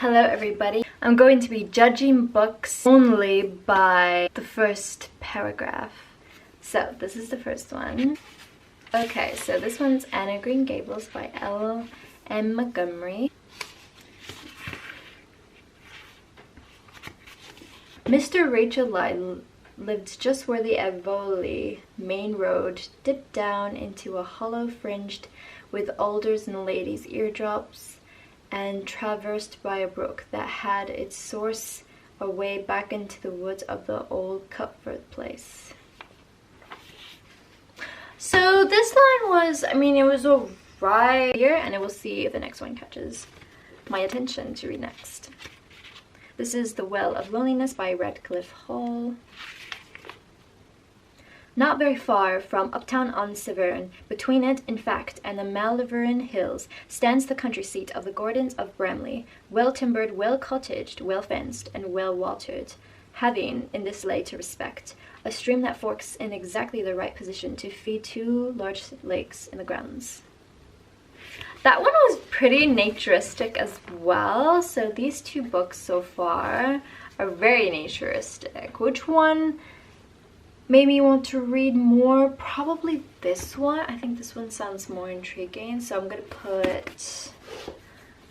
Hello everybody. I'm going to be judging books only by the first paragraph. So this is the first one. Okay, so this one's Anne of Green Gables by L.M. Montgomery. Mr. Rachel Lyde lived just where the Avonlea main road dipped down into a hollow fringed with alders and ladies' eardrops and traversed by a brook that had its source away back into the woods of the old Cupford place. So this line was, it was alright here, and we'll see if the next one catches my attention to read next. This is The Well of Loneliness by Radcliffe Hall. Not very far from Uptown on Severn, between it, in fact, and the Malvern Hills, stands the country seat of the Gordons of Bramley, well-timbered, well-cottaged, well-fenced, and well-watered, having, in this later respect, a stream that forks in exactly the right position to feed two large lakes in the grounds. That one was pretty naturistic as well, so these two books so far are very naturistic. Which one made me want to read more? Probably this one. I think this one sounds more intriguing, so I'm gonna put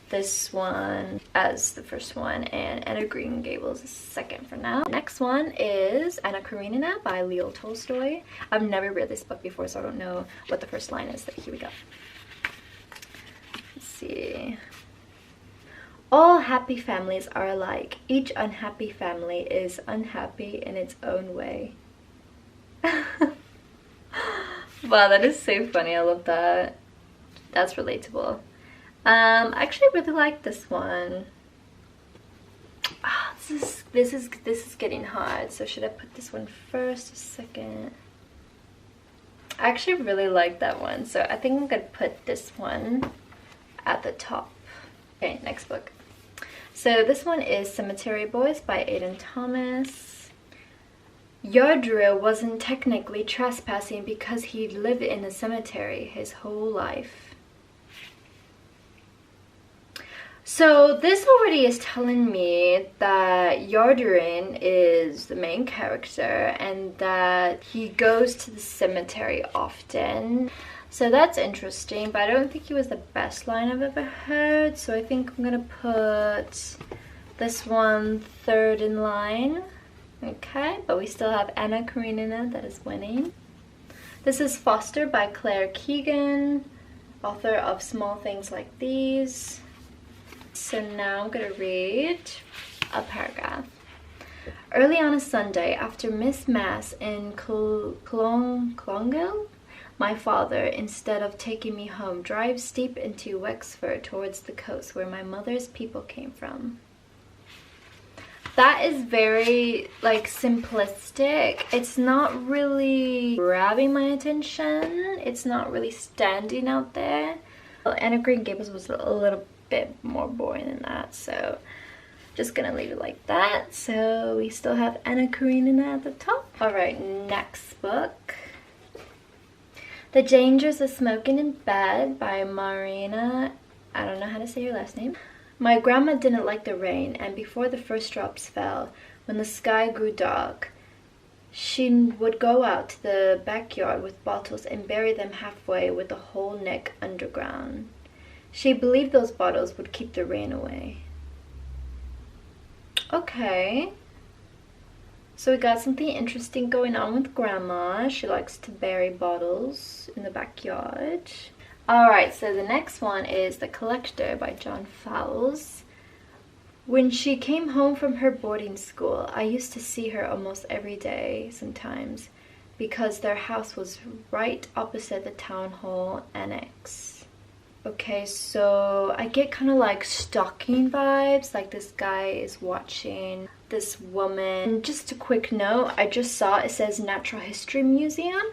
this one as the first one and Anne of Green Gables is second for now. Next one is Anna Karenina by Leo Tolstoy. I've never read this book before, so I don't know what the first line is, but here we go. Let's see. All happy families are alike. Each unhappy family is unhappy in its own way. Wow, that is so funny. I love that. That's relatable. I actually really like this one. This is getting hard. So should I put this one first or second? I actually really like that one, so I think I'm gonna put this one at the top. Okay, next book. So this one is Cemetery Boys by Aidan Thomas. Yardriel wasn't technically trespassing because he'd lived in a cemetery his whole life. So this already is telling me that Yardrin is the main character and that he goes to the cemetery often. So that's interesting, but I don't think he was the best line I've ever heard. So I think I'm gonna put this one third in line. Okay, but we still have Anna Karenina that is winning. This is Foster by Claire Keegan, author of Small Things Like These. So now I'm gonna read a paragraph. Early on a Sunday, after Miss Mass in Clonghill, my father, instead of taking me home, drives deep into Wexford towards the coast where my mother's people came from. That is very, simplistic. It's not really grabbing my attention. It's not really standing out there. Well, Anne of Green Gables was a little bit more boring than that, so just gonna leave it like that. So we still have Anna Karenina at the top. Alright, next book. The Dangers of Smoking in Bed by Marina. I don't know how to say your last name. My grandma didn't like the rain, and before the first drops fell, when the sky grew dark, she would go out to the backyard with bottles and bury them halfway with the whole neck underground. She believed those bottles would keep the rain away. Okay. So we got something interesting going on with Grandma. She likes to bury bottles in the backyard. Alright, so the next one is The Collector by John Fowles. When she came home from her boarding school, I used to see her almost every day sometimes, because their house was right opposite the town hall annex. Okay, so I get kind of like stalking vibes, like this guy is watching this woman. And just a quick note, I just saw it says Natural History Museum.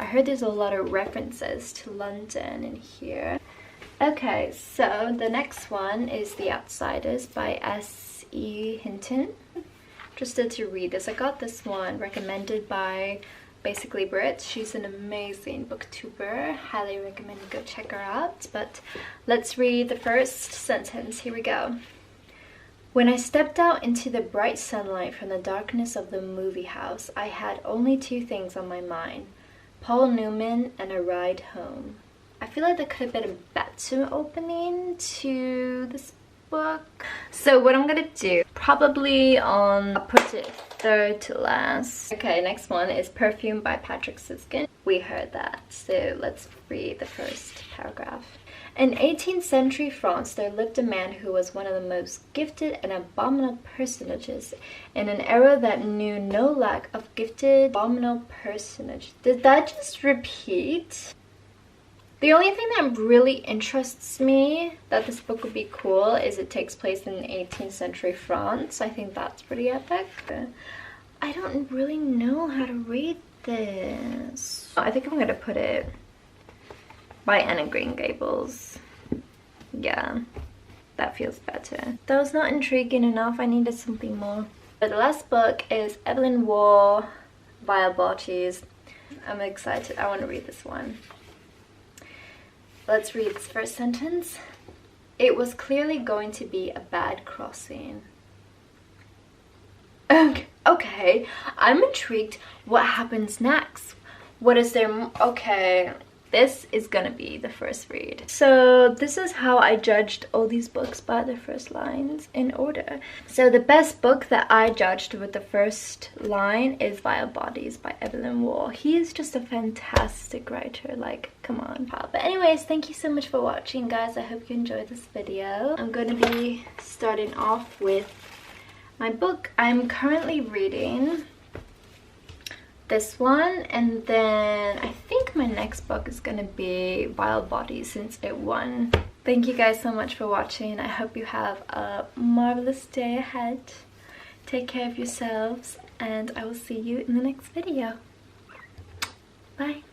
I heard there's a lot of references to London in here. Okay, so the next one is The Outsiders by S.E. Hinton. Interested to read this. I got this one recommended by Basically Brit. She's an amazing booktuber. Highly recommend you go check her out. But let's read the first sentence. Here we go. When I stepped out into the bright sunlight from the darkness of the movie house, I had only two things on my mind: Paul Newman and a ride home. I feel like there could have been a better opening to this book. So what I'm gonna do, I'll put it third to last. Okay, next one is Perfume by Patrick Süskind. We heard that, so let's read the first paragraph. In 18th century France, there lived a man who was one of the most gifted and abominable personages in an era that knew no lack of gifted, abominable personages. Did that just repeat? The only thing that really interests me that this book would be cool is it takes place in 18th century France. I think that's pretty epic. I don't really know how to read this. I think I'm gonna put it by Anna Green Gables. Yeah, that feels better. That was not intriguing enough. I needed something more. But the last book is Evelyn Waugh, Vile Bodies. I'm excited. I want to read this one. Let's read this first sentence. It was clearly going to be a bad crossing. Okay, I'm intrigued. What happens next? What is there? Okay, this is gonna be the first read. So this is how I judged all these books, by the first lines in order. So the best book that I judged with the first line is Vile Bodies by Evelyn Waugh. He is just a fantastic writer, like, come on, pal. But anyways, thank you so much for watching, guys. I hope you enjoyed this video. I'm gonna be starting off with my book. I'm currently reading this one, and then I think my next book is gonna be Vile Bodies since it won. Thank you guys so much for watching. I hope you have a marvelous day ahead. Take care of yourselves, and I will see you in the next video. Bye.